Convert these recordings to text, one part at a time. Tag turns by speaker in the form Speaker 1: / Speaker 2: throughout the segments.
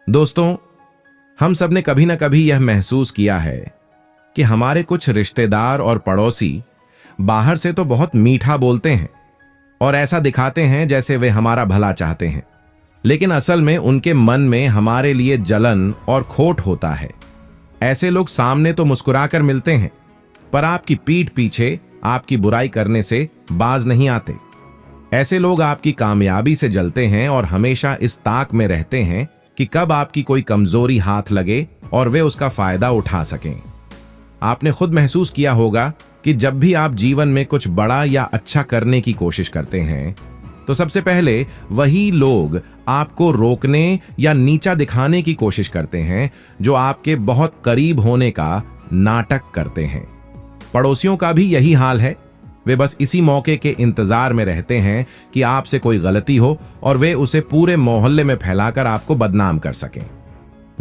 Speaker 1: दोस्तों, हम सब ने कभी ना कभी यह महसूस किया है कि हमारे कुछ रिश्तेदार और पड़ोसी बाहर से तो बहुत मीठा बोलते हैं और ऐसा दिखाते हैं जैसे वे हमारा भला चाहते हैं, लेकिन असल में उनके मन में हमारे लिए जलन और खोट होता है। ऐसे लोग सामने तो मुस्कुराकर मिलते हैं, पर आपकी पीठ पीछे आपकी बुराई करने से बाज नहीं आते। ऐसे लोग आपकी कामयाबी से जलते हैं और हमेशा इस ताक में रहते हैं कि कब आपकी कोई कमजोरी हाथ लगे और वे उसका फायदा उठा सकें। आपने खुद महसूस किया होगा कि जब भी आप जीवन में कुछ बड़ा या अच्छा करने की कोशिश करते हैं, तो सबसे पहले वही लोग आपको रोकने या नीचा दिखाने की कोशिश करते हैं जो आपके बहुत करीब होने का नाटक करते हैं। पड़ोसियों का भी यही हाल है। वे बस इसी मौके के इंतजार में रहते हैं कि आपसे कोई गलती हो और वे उसे पूरे मोहल्ले में फैलाकर आपको बदनाम कर सकें।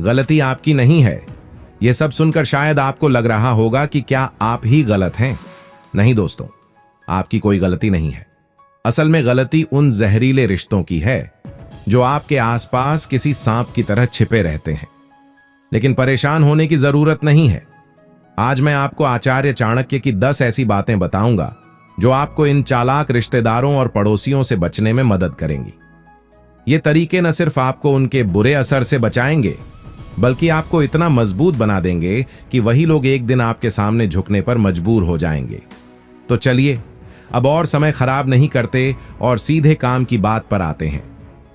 Speaker 1: गलती आपकी नहीं है। यह सब सुनकर शायद आपको लग रहा होगा कि क्या आप ही गलत हैं। नहीं दोस्तों, आपकी कोई गलती नहीं है। असल में गलती उन जहरीले रिश्तों की है जो आपके आसपास किसी सांप की तरह छिपे रहते हैं। लेकिन परेशान होने की जरूरत नहीं है। आज मैं आपको आचार्य चाणक्य की 10 ऐसी बातें बताऊंगा जो आपको इन चालाक रिश्तेदारों और पड़ोसियों से बचने में मदद करेंगी। ये तरीके न सिर्फ आपको उनके बुरे असर से बचाएंगे, बल्कि आपको इतना मजबूत बना देंगे कि वही लोग एक दिन आपके सामने झुकने पर मजबूर हो जाएंगे। तो चलिए, अब और समय खराब नहीं करते और सीधे काम की बात पर आते हैं।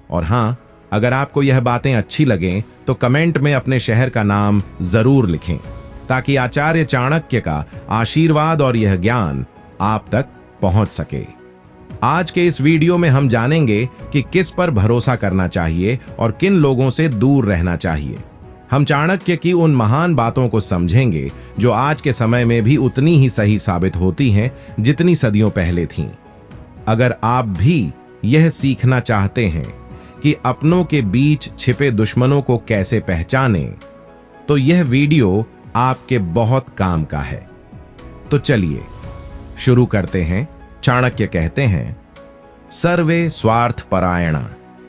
Speaker 1: और हां, अगर आपको यह बातें अच्छी लगें तो कमेंट में अपने शहर का नाम जरूर लिखें, ताकि आचार्य चाणक्य का आशीर्वाद और यह ज्ञान आप तक पहुंच सके। आज के इस वीडियो में हम जानेंगे कि किस पर भरोसा करना चाहिए और किन लोगों से दूर रहना चाहिए। हम चाणक्य की उन महान बातों को समझेंगे जो आज के समय में भी उतनी ही सही साबित होती हैं जितनी सदियों पहले थीं। अगर आप भी यह सीखना चाहते हैं कि अपनों के बीच छिपे दुश्मनों को कैसे पहचानें, तो यह वीडियो आपके बहुत काम का है। तो चलिए शुरू करते हैं। चाणक्य कहते हैं, सर्वे स्वार्थ परायणा।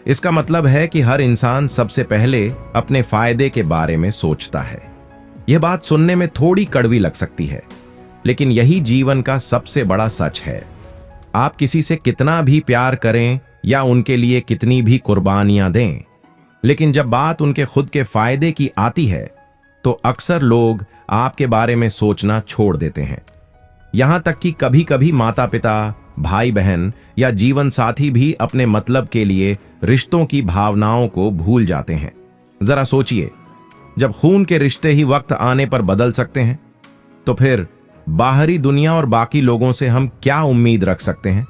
Speaker 1: इसका मतलब है कि हर इंसान सबसे पहले अपने फायदे के बारे में सोचता है। यह बात सुनने में थोड़ी कड़वी लग सकती है, लेकिन यही जीवन का सबसे बड़ा सच है। आप किसी से कितना भी प्यार करें या उनके लिए कितनी भी कुर्बानियां दें, लेकिन जब बात उनके खुद के फायदे की आती है तो अक्सर लोग आपके बारे में सोचना छोड़ देते हैं। यहां तक कि कभी कभी माता पिता, भाई बहन या जीवन साथी भी अपने मतलब के लिए रिश्तों की भावनाओं को भूल जाते हैं। जरा सोचिए, जब खून के रिश्ते ही वक्त आने पर बदल सकते हैं, तो फिर बाहरी दुनिया और बाकी लोगों से हम क्या उम्मीद रख सकते हैं।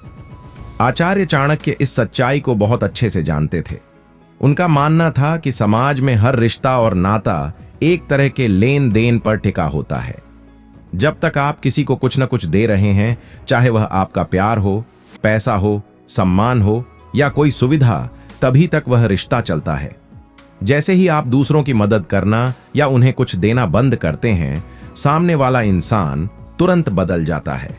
Speaker 1: आचार्य चाणक्य इस सच्चाई को बहुत अच्छे से जानते थे। उनका मानना था कि समाज में हर रिश्ता और नाता एक तरह के लेन देन पर टिका होता है। जब तक आप किसी को कुछ न कुछ दे रहे हैं, चाहे वह आपका प्यार हो, पैसा हो, सम्मान हो या कोई सुविधा, तभी तक वह रिश्ता चलता है। जैसे ही आप दूसरों की मदद करना या उन्हें कुछ देना बंद करते हैं, सामने वाला इंसान तुरंत बदल जाता है।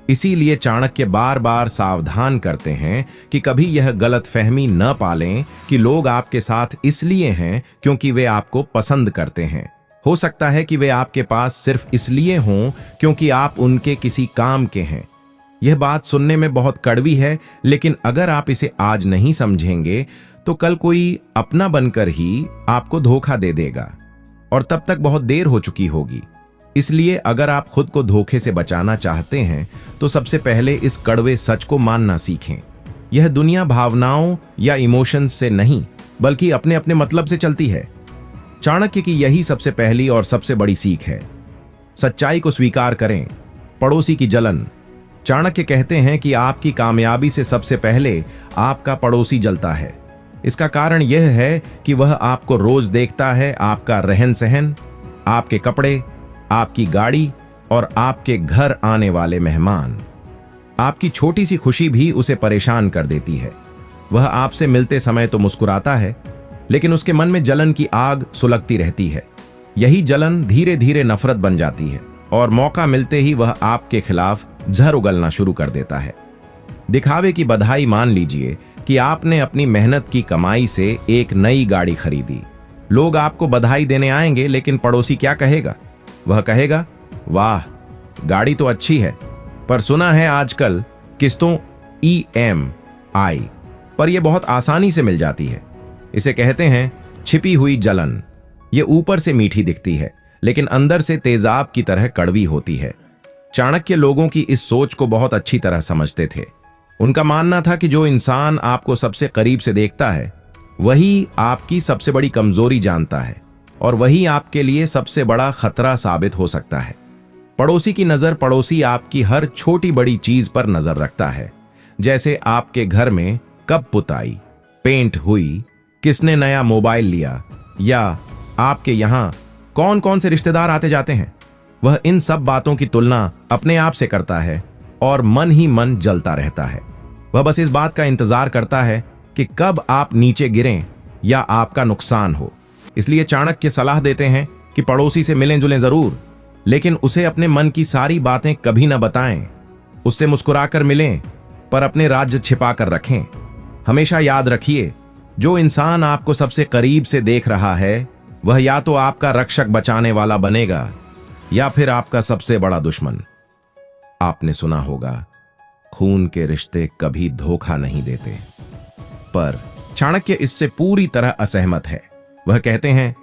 Speaker 1: इसीलिए चाणक्य बार बार सावधान करते हैं कि कभी यह गलतफहमी न पालें कि लोग आपके साथ इसलिए हैं क्योंकि वे आपको पसंद करते हैं। हो सकता है कि वे आपके पास सिर्फ इसलिए हों क्योंकि आप उनके किसी काम के हैं। यह बात सुनने में बहुत कड़वी है, लेकिन अगर आप इसे आज नहीं समझेंगे तो कल कोई अपना बनकर ही आपको धोखा दे देगा और तब तक बहुत देर हो चुकी होगी। इसलिए अगर आप खुद को धोखे से बचाना चाहते हैं तो सबसे पहले इस कड़वे सच को मानना सीखें। यह दुनिया भावनाओं या इमोशंस से नहीं, बल्कि अपने अपने मतलब से चलती है। चाणक्य की यही सबसे पहली और सबसे बड़ी सीख है। सच्चाई को स्वीकार करें। पड़ोसी की जलन। चाणक्य कहते हैं कि आपकी कामयाबी से सबसे पहले आपका पड़ोसी जलता है। इसका कारण यह है कि वह आपको रोज देखता है, आपका रहन सहन, आपके कपड़े, आपकी गाड़ी और आपके घर आने वाले मेहमान। आपकी छोटी सी खुशी भी उसे परेशान कर देती है। वह आपसे मिलते समय तो मुस्कुराता है, लेकिन उसके मन में जलन की आग सुलगती रहती है। यही जलन धीरे धीरे नफरत बन जाती है और मौका मिलते ही वह आपके खिलाफ जहर उगलना शुरू कर देता है। दिखावे की बधाई मान लीजिए कि आपने अपनी मेहनत की कमाई से एक नई गाड़ी खरीदी, लोग आपको बधाई देने आएंगे, लेकिन पड़ोसी क्या कहेगा? वह कहेगा, वाह, गाड़ी तो अच्छी है, पर सुना है आजकल किस्तों EMI पर यह बहुत आसानी से मिल जाती है। इसे कहते हैं छिपी हुई जलन। ये ऊपर से मीठी दिखती है, लेकिन अंदर से तेजाब की तरह कड़वी होती है। चाणक्य लोगों की इस सोच को बहुत अच्छी तरह समझते थे। उनका मानना था कि जो इंसान आपको सबसे करीब से देखता है, वही आपकी सबसे बड़ी कमजोरी जानता है, और वही आपके लिए सबसे बड़ा खतरा साबित हो सकता है। पड़ोसी की नजर, पड़ोसी आपकी हर छोटी बड़ी चीज पर नजर रखता है, जैसे आपके घर में कब पुताई, पेंट हुई, किसने नया मोबाइल लिया, या आपके यहां कौन कौन से रिश्तेदार आते जाते हैं। वह इन सब बातों की तुलना अपने आप से करता है और मन ही मन जलता रहता है। वह बस इस बात का इंतजार करता है कि कब आप नीचे गिरें या आपका नुकसान हो। इसलिए चाणक्य सलाह देते हैं कि पड़ोसी से मिलें जुलें जरूर, लेकिन उसे अपने मन की सारी बातें कभी न बताएं। उससे मुस्कुराकर मिलें, पर अपने राज्य छिपा कर रखें। हमेशा याद रखिए, जो इंसान आपको सबसे करीब से देख रहा है, वह या तो आपका रक्षक बचाने वाला बनेगा या फिर आपका सबसे बड़ा दुश्मन। आपने सुना होगा, खून के रिश्ते कभी धोखा नहीं देते, पर चाणक्य इससे पूरी तरह असहमत है। वह कहते हैं,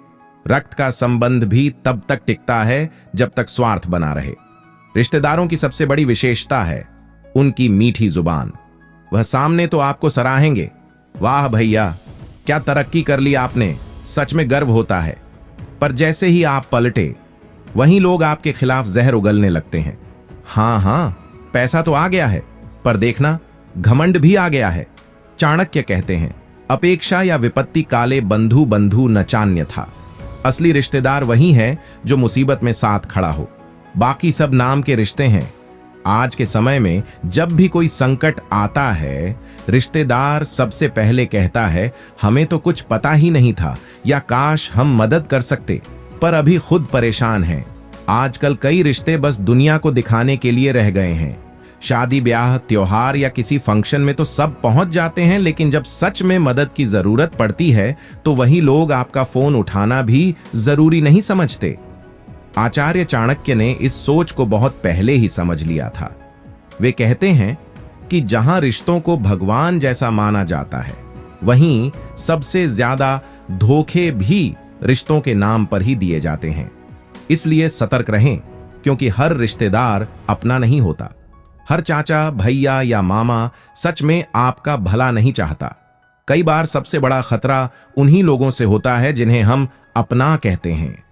Speaker 1: रक्त का संबंध भी तब तक टिकता है जब तक स्वार्थ बना रहे। रिश्तेदारों की सबसे बड़ी विशेषता है उनकी मीठी जुबान। वह सामने तो आपको सराहेंगे, वाह भैया, क्या तरक्की कर ली आपने, सच में गर्व होता है। पर जैसे ही आप पलटे, वहीं लोग आपके खिलाफ जहर उगलने लगते हैं। हाँ, पैसा तो आ गया है, पर देखना, घमंड भी आ गया है। चाणक्य कहते हैं, अपेक्षा या विपत्ति काले बंधु बंधु नचान्य था। असली रिश्तेदार वही है जो मुसीबत में साथ खड़ा हो, बाकी सब नाम के रिश्ते हैं। आज के समय में जब भी कोई संकट आता है, रिश्तेदार सबसे पहले कहता है, हमें तो कुछ पता ही नहीं था, या काश हम मदद कर सकते, पर अभी खुद परेशान हैं। आजकल कई रिश्ते बस दुनिया को दिखाने के लिए रह गए हैं। शादी ब्याह, त्योहार या किसी फंक्शन में तो सब पहुंच जाते हैं, लेकिन जब सच में मदद की जरूरत पड़ती है तो वही लोग आपका फोन उठाना भी जरूरी नहीं समझते। आचार्य चाणक्य ने इस सोच को बहुत पहले ही समझ लिया था। वे कहते हैं कि जहां रिश्तों को भगवान जैसा माना जाता है, वहीं सबसे ज्यादा धोखे भी रिश्तों के नाम पर ही दिए जाते हैं। इसलिए सतर्क रहें, क्योंकि हर रिश्तेदार अपना नहीं होता। हर चाचा, भैया या मामा सच में आपका भला नहीं चाहता। कई बार सबसे बड़ा खतरा उन्हीं लोगों से होता है जिन्हें हम अपना कहते हैं।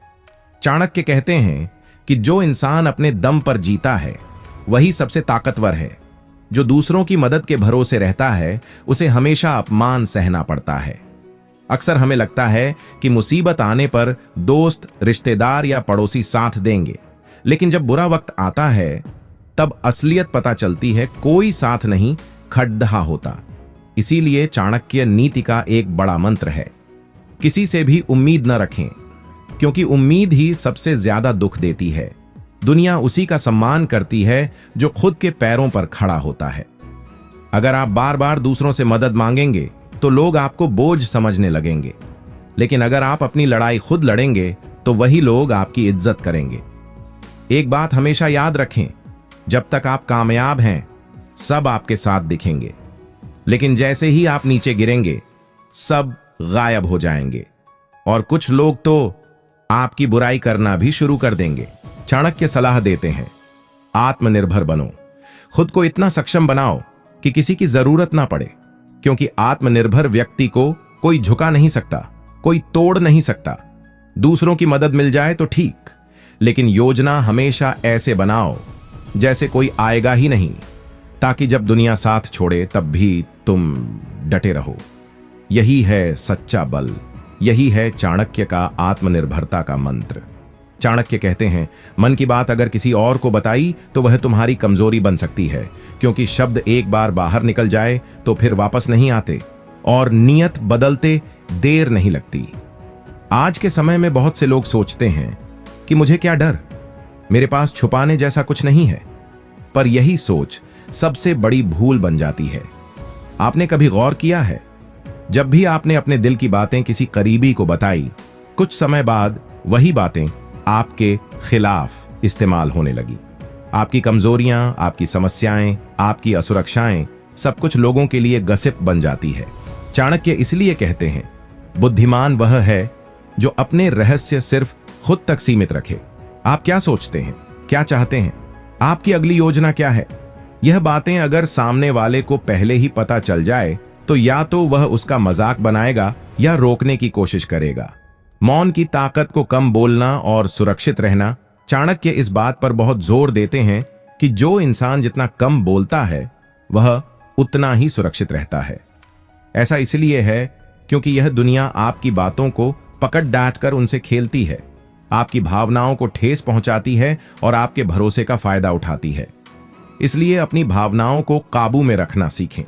Speaker 1: चाणक्य कहते हैं कि जो इंसान अपने दम पर जीता है, वही सबसे ताकतवर है। जो दूसरों की मदद के भरोसे रहता है, उसे हमेशा अपमान सहना पड़ता है। अक्सर हमें लगता है कि मुसीबत आने पर दोस्त, रिश्तेदार या पड़ोसी साथ देंगे, लेकिन जब बुरा वक्त आता है, तब असलियत पता चलती है, कोई साथ नहीं, खड्डा होता। इसीलिए चाणक्य नीति का एक बड़ा मंत्र है, किसी से भी उम्मीद न रखें, क्योंकि उम्मीद ही सबसे ज्यादा दुख देती है। दुनिया उसी का सम्मान करती है जो खुद के पैरों पर खड़ा होता है। अगर आप बार बार दूसरों से मदद मांगेंगे तो लोग आपको बोझ समझने लगेंगे, लेकिन अगर आप अपनी लड़ाई खुद लड़ेंगे तो वही लोग आपकी इज्जत करेंगे। एक बात हमेशा याद रखें, जब तक आप कामयाब हैं, सब आपके साथ दिखेंगे, लेकिन जैसे ही आप नीचे गिरेंगे, सब गायब हो जाएंगे, और कुछ लोग तो आपकी बुराई करना भी शुरू कर देंगे। चाणक्य सलाह देते हैं, आत्मनिर्भर बनो, खुद को इतना सक्षम बनाओ कि किसी की जरूरत ना पड़े, क्योंकि आत्मनिर्भर व्यक्ति को कोई झुका नहीं सकता, कोई तोड़ नहीं सकता। दूसरों की मदद मिल जाए तो ठीक, लेकिन योजना हमेशा ऐसे बनाओ जैसे कोई आएगा ही नहीं, ताकि जब दुनिया साथ छोड़े तब भी तुम डटे रहो। यही है सच्चा बल, यही है चाणक्य का आत्मनिर्भरता का मंत्र। चाणक्य कहते हैं, मन की बात अगर किसी और को बताई तो वह तुम्हारी कमजोरी बन सकती है, क्योंकि शब्द एक बार बाहर निकल जाए तो फिर वापस नहीं आते, और नियत बदलते देर नहीं लगती। आज के समय में बहुत से लोग सोचते हैं कि मुझे क्या डर, मेरे पास छुपाने जैसा कुछ नहीं है, पर यही सोच सबसे बड़ी भूल बन जाती है। आपने कभी गौर किया है, जब भी आपने अपने दिल की बातें किसी करीबी को बताई, कुछ समय बाद वही बातें आपके खिलाफ इस्तेमाल होने लगी। आपकी कमजोरियां, आपकी समस्याएं, आपकी असुरक्षाएं सब कुछ लोगों के लिए गसिप बन जाती है। चाणक्य इसलिए कहते हैं, बुद्धिमान वह है जो अपने रहस्य सिर्फ खुद तक सीमित रखे। आप क्या सोचते हैं, क्या चाहते हैं, आपकी अगली योजना क्या है, यह बातें अगर सामने वाले को पहले ही पता चल जाए तो या तो वह उसका मजाक बनाएगा या रोकने की कोशिश करेगा। मौन की ताकत को कम बोलना और सुरक्षित रहना। चाणक्य इस बात पर बहुत जोर देते हैं कि जो इंसान जितना कम बोलता है वह उतना ही सुरक्षित रहता है। ऐसा इसलिए है क्योंकि यह दुनिया आपकी बातों को पकड़ डांट कर उनसे खेलती है, आपकी भावनाओं को ठेस पहुंचाती है और आपके भरोसे का फायदा उठाती है। इसलिए अपनी भावनाओं को काबू में रखना सीखें।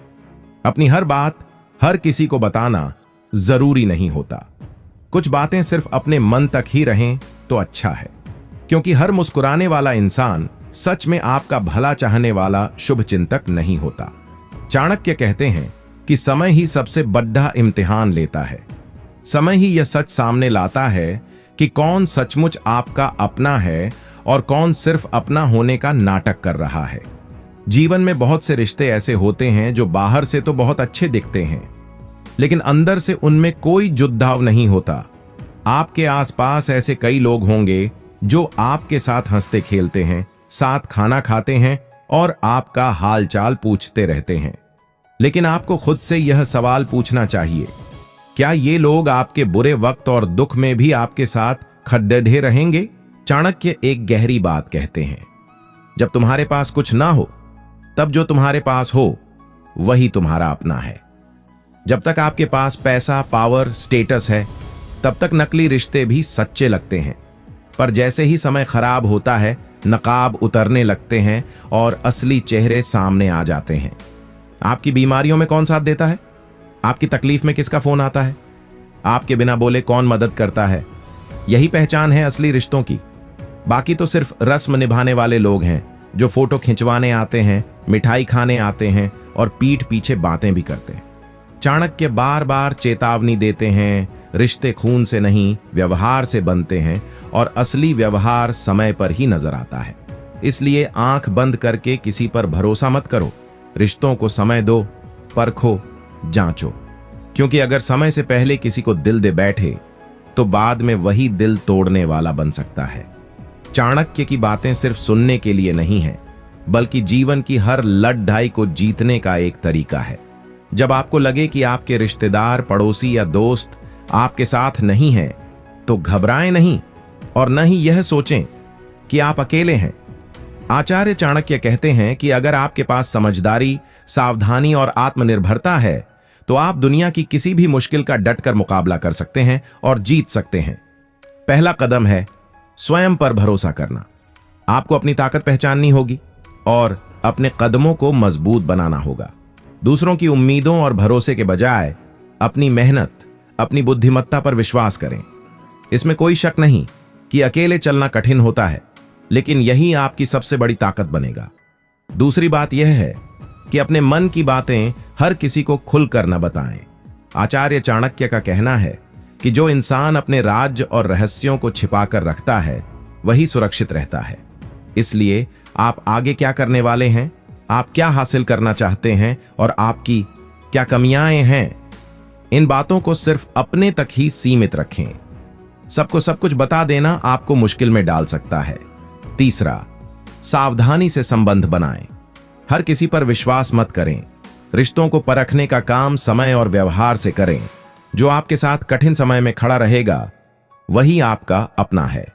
Speaker 1: अपनी हर बात हर किसी को बताना जरूरी नहीं होता। कुछ बातें सिर्फ अपने मन तक ही रहें तो अच्छा है, क्योंकि हर मुस्कुराने वाला इंसान सच में आपका भला चाहने वाला शुभ चिंतक नहीं होता। चाणक्य कहते हैं कि समय ही सबसे बड़ा इम्तिहान लेता है। समय ही यह सच सामने लाता है कि कौन सचमुच आपका अपना है और कौन सिर्फ अपना होने का नाटक कर रहा है। जीवन में बहुत से रिश्ते ऐसे होते हैं जो बाहर से तो बहुत अच्छे दिखते हैं, लेकिन अंदर से उनमें कोई जुद्धाव नहीं होता। आपके आसपास ऐसे कई लोग होंगे जो आपके साथ हंसते खेलते हैं, साथ खाना खाते हैं और आपका हालचाल पूछते रहते हैं, लेकिन आपको खुद से यह सवाल पूछना चाहिए, क्या ये लोग आपके बुरे वक्त और दुख में भी आपके साथ खड़े रहेंगे? चाणक्य एक गहरी बात कहते हैं, जब तुम्हारे पास कुछ ना हो तब जो तुम्हारे पास हो वही तुम्हारा अपना है। जब तक आपके पास पैसा, पावर, स्टेटस है तब तक नकली रिश्ते भी सच्चे लगते हैं, पर जैसे ही समय खराब होता है नकाब उतरने लगते हैं और असली चेहरे सामने आ जाते हैं। आपकी बीमारियों में कौन साथ देता है? आपकी तकलीफ में किसका फोन आता है? आपके बिना बोले कौन मदद करता है? यही पहचान है असली रिश्तों की। बाकी तो सिर्फ रस्म निभाने वाले लोग हैं जो फोटो खिंचवाने आते हैं, मिठाई खाने आते हैं और पीठ पीछे बातें भी करते हैं। चाणक्य बार बार चेतावनी देते हैं, रिश्ते खून से नहीं व्यवहार से बनते हैं और असली व्यवहार समय पर ही नजर आता है। इसलिए आंख बंद करके किसी पर भरोसा मत करो। रिश्तों को समय दो, परखो, जांचो, क्योंकि अगर समय से पहले किसी को दिल दे बैठे तो बाद में वही दिल तोड़ने वाला बन सकता है। चाणक्य की बातें सिर्फ सुनने के लिए नहीं है, बल्कि जीवन की हर लड़ाई को जीतने का एक तरीका है। जब आपको लगे कि आपके रिश्तेदार, पड़ोसी या दोस्त आपके साथ नहीं हैं, तो घबराएं नहीं और न ही यह सोचें कि आप अकेले हैं। आचार्य चाणक्य कहते हैं कि अगर आपके पास समझदारी, सावधानी और आत्मनिर्भरता है तो आप दुनिया की किसी भी मुश्किल का डटकर मुकाबला कर सकते हैं और जीत सकते हैं। पहला कदम है स्वयं पर भरोसा करना। आपको अपनी ताकत पहचाननी होगी और अपने कदमों को मजबूत बनाना होगा। दूसरों की उम्मीदों और भरोसे के बजाय अपनी मेहनत, अपनी बुद्धिमत्ता पर विश्वास करें। इसमें कोई शक नहीं कि अकेले चलना कठिन होता है, लेकिन यही आपकी सबसे बड़ी ताकत बनेगा। दूसरी बात यह है कि अपने मन की बातें हर किसी को खुलकर न बताएं। आचार्य चाणक्य का कहना है कि जो इंसान अपने राज और रहस्यों को छिपाकर रखता है वही सुरक्षित रहता है। इसलिए आप आगे क्या करने वाले हैं, आप क्या हासिल करना चाहते हैं और आपकी क्या कमियां हैं, इन बातों को सिर्फ अपने तक ही सीमित रखें। सबको सब कुछ बता देना आपको मुश्किल में डाल सकता है। तीसरा, सावधानी से संबंध बनाएं। हर किसी पर विश्वास मत करें। रिश्तों को परखने का काम समय और व्यवहार से करें। जो आपके साथ कठिन समय में खड़ा रहेगा वही आपका अपना है,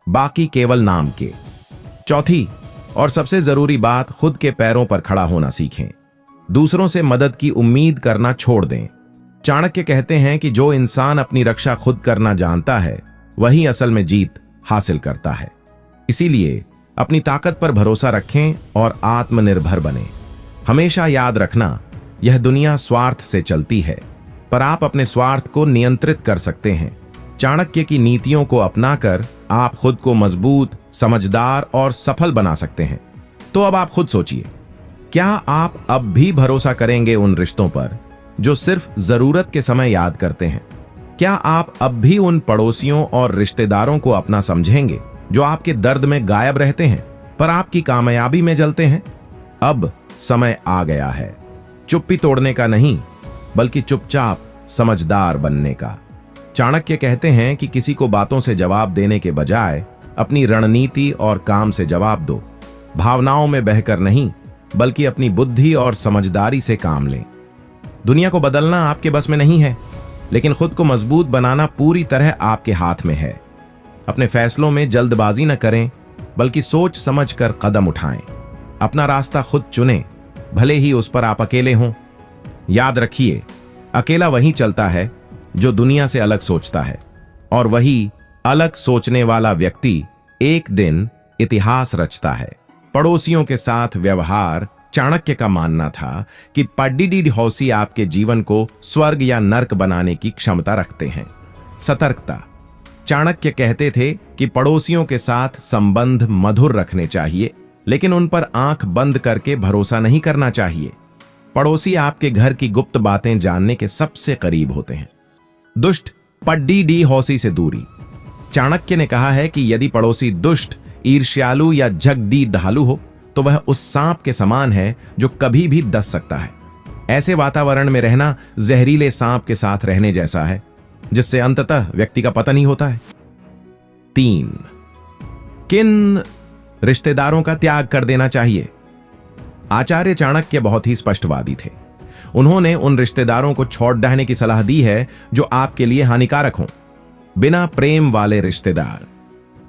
Speaker 1: बाकी केवल नाम के। चौथी और सबसे जरूरी बात, खुद के पैरों पर खड़ा होना सीखें। दूसरों से मदद की उम्मीद करना छोड़ दें। चाणक्य कहते हैं कि जो इंसान अपनी रक्षा खुद करना जानता है वही असल में जीत हासिल करता है। इसीलिए अपनी ताकत पर भरोसा रखें और आत्मनिर्भर बनें। हमेशा याद रखना, यह दुनिया स्वार्थ से चलती है, पर आप अपने स्वार्थ को नियंत्रित कर सकते हैं। चाणक्य की नीतियों को अपनाकर आप खुद को मजबूत, समझदार और सफल बना सकते हैं। तो अब आप खुद सोचिए, क्या आप अब भी भरोसा करेंगे उन रिश्तों पर जो सिर्फ जरूरत के समय याद करते हैं? क्या आप अब भी उन पड़ोसियों और रिश्तेदारों को अपना समझेंगे जो आपके दर्द में गायब रहते हैं पर आपकी कामयाबी में जलते हैं? अब समय आ गया है चुप्पी तोड़ने का नहीं, बल्कि चुपचाप समझदार बनने का। चाणक्य कहते हैं कि किसी को बातों से जवाब देने के बजाय अपनी रणनीति और काम से जवाब दो। भावनाओं में बहकर नहीं, बल्कि अपनी बुद्धि और समझदारी से काम लें। दुनिया को बदलना आपके बस में नहीं है, लेकिन खुद को मजबूत बनाना पूरी तरह आपके हाथ में है। अपने फैसलों में जल्दबाजी न करें, बल्कि सोच समझकर कदम उठाएं। अपना रास्ता खुद चुनें, भले ही उस पर आप अकेले हों। याद रखिए, अकेला वही चलता है जो दुनिया से अलग सोचता है, और वही अलग सोचने वाला व्यक्ति एक दिन इतिहास रचता है। पड़ोसियों के साथ व्यवहार। चाणक्य का मानना था कि पड्डीडी हौसी आपके जीवन को स्वर्ग या नर्क बनाने की क्षमता रखते हैं। सतर्कता। चाणक्य कहते थे कि पड़ोसियों के साथ संबंध मधुर रखने चाहिए, लेकिन उन पर आंख बंद करके भरोसा नहीं करना चाहिए। पड़ोसी आपके घर की गुप्त बातें जानने के सबसे करीब होते हैं। दुष्ट पड्डीडी हौसी से दूरी। चाणक्य ने कहा है कि यदि पड़ोसी दुष्ट, ईर्ष्यालु या झगड़ी ढालू हो, तो वह उस सांप के समान है जो कभी भी डस सकता है। ऐसे वातावरण में रहना जहरीले सांप के साथ रहने जैसा है, जिससे अंततः व्यक्ति का पतन ही होता है। 3. किन रिश्तेदारों का त्याग कर देना चाहिए? आचार्य चाणक्य बहुत ही स्पष्टवादी थे। उन्होंने उन रिश्तेदारों को छोड़ देने की सलाह दी है जो आपके लिए हानिकारक हों। बिना प्रेम वाले रिश्तेदार।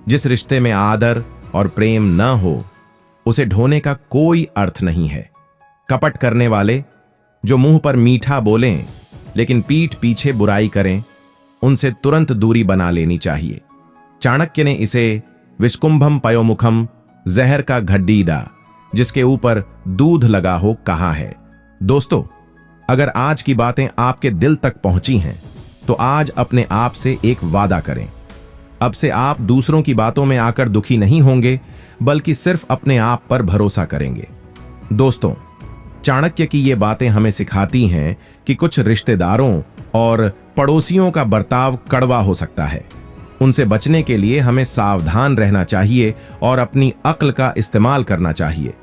Speaker 1: जिस रिश्ते में आदर और प्रेम न हो, उसे ढोने का कोई अर्थ नहीं है। कपट करने वाले, जो मुंह पर मीठा बोलें लेकिन पीठ पीछे बुराई करें, उनसे तुरंत दूरी बना लेनी चाहिए। चाणक्य ने इसे विस्कुंभम पयोमुखम, जहर का घड्डीडा जिसके ऊपर दूध लगा हो, कहा है। दोस्तों, अगर आज की बातें आपके दिल तक पहुंची हैं, तो आज अपने आप से एक वादा करें। अब से आप दूसरों की बातों में आकर दुखी नहीं होंगे, बल्कि सिर्फ अपने आप पर भरोसा करेंगे। दोस्तों, चाणक्य की ये बातें हमें सिखाती हैं कि कुछ रिश्तेदारों और पड़ोसियों का बर्ताव कड़वा हो सकता है। उनसे बचने के लिए हमें सावधान रहना चाहिए और अपनी अक्ल का इस्तेमाल करना चाहिए।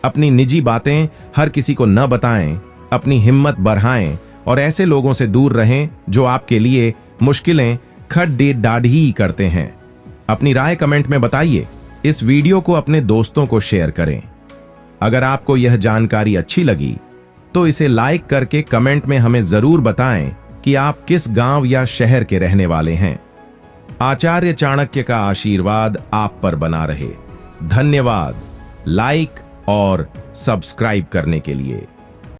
Speaker 1: अपनी निजी बातें हर किसी को न बताएं, अपनी हिम्मत बढ़ाएं और ऐसे लोगों से दूर रहें जो आपके लिए मुश्किलें खड्डे डाढ़ी करते हैं। अपनी राय कमेंट में बताइए। इस वीडियो को अपने दोस्तों को शेयर करें। अगर आपको यह जानकारी अच्छी लगी, तो इसे लाइक करके कमेंट में हमें जरूर बताएं कि आप किस गांव या शहर के रहने वाले हैं। आचार्य चाणक्य का आशीर्वाद आप पर बना रहे। धन्यवाद लाइक और सब्सक्राइब करने के लिए।